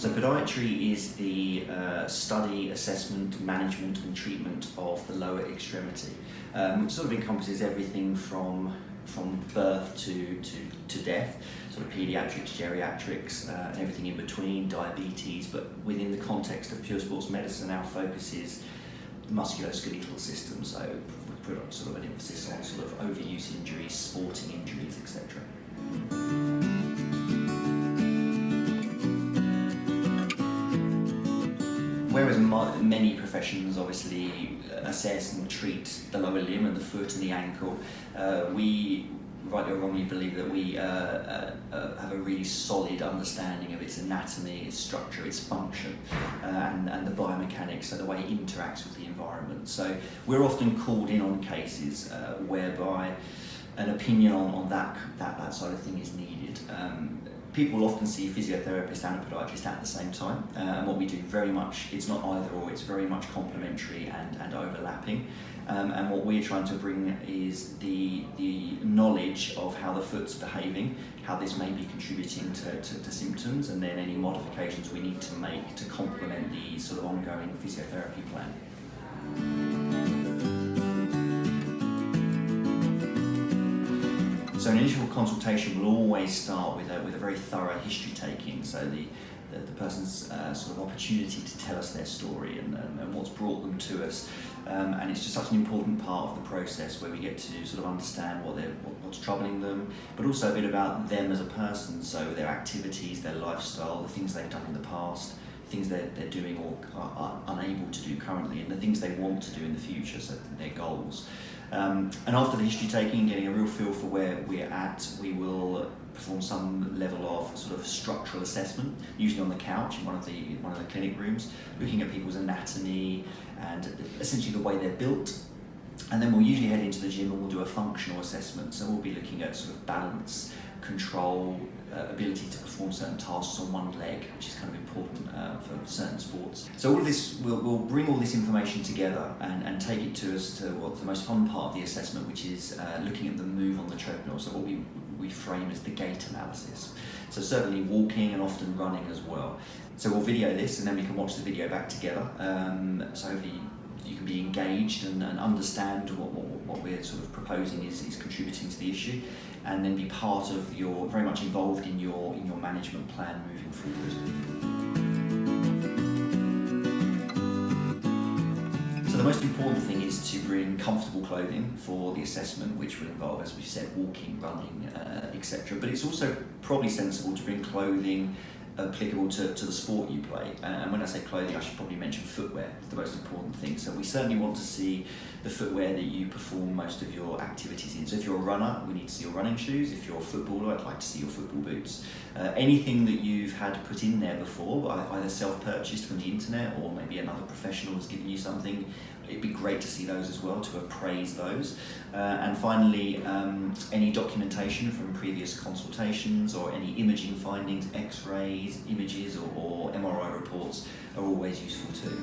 So podiatry is the study, assessment, management and treatment of the lower extremity. It sort of encompasses everything from birth to death, sort of paediatrics, geriatrics, and everything in between, diabetes, but within the context of pure sports medicine, our focus is musculoskeletal system, so we put sort of an emphasis on sort of overuse injuries, sporting injuries, etc. Whereas many professions obviously assess and treat the lower limb and the foot and the ankle, we rightly or wrongly believe that we have a really solid understanding of its anatomy, its structure, its function, and the biomechanics, so the way it interacts with the environment. So we're often called in on cases whereby an opinion on that side of thing is needed. People will often see a physiotherapist and a podiatrist at the same time, and what we do very much, it's not either or, it's very much complementary and overlapping. And what we're trying to bring is the knowledge of how the foot's behaving, how this may be contributing to symptoms, and then any modifications we need to make to complement the sort of ongoing physiotherapy plan. So an initial consultation will always start with a very thorough history taking, so the person's sort of opportunity to tell us their story and what's brought them to us. And it's just such an important part of the process where we get to sort of understand what's troubling them, but also a bit about them as a person, so their activities, their lifestyle, the things they've done in the past, things they're doing or are unable to do currently, and the things they want to do in the future, so their goals. And after the history taking and getting a real feel for where we're at, we will perform some level of sort of structural assessment, usually on the couch in one of the clinic rooms, looking at people's anatomy and essentially the way they're built. And then we'll usually head into the gym and we'll do a functional assessment. So we'll be looking at sort of balance, control, ability to perform certain tasks on one leg, which is kind of important for certain sports. So all of this, we'll bring all this information together and take it to us to what's the most fun part of the assessment, which is looking at the move on the treadmill. So what we frame as the gait analysis. So certainly walking and often running as well. So we'll video this and then we can watch the video back together. So hopefully you can be engaged and understand what we're sort of proposing is contributing to the issue, and then be part of very much involved in your management plan moving forward. So the most important thing is to bring comfortable clothing for the assessment, which will involve, as we said, walking, running, etc. But it's also probably sensible to bring clothing applicable to the sport you play. And when I say clothing, I should probably mention footwear. It's the most important thing. So we certainly want to see the footwear that you perform most of your activities in. So if you're a runner, we need to see your running shoes. If you're a footballer, I'd like to see your football boots. Anything that you've had put in there before, either self-purchased from the internet or maybe another professional has given you something, it'd be great to see those as well, to appraise those. And finally, any documentation from previous consultations or any imaging findings, x-rays, images or MRI reports are always useful too.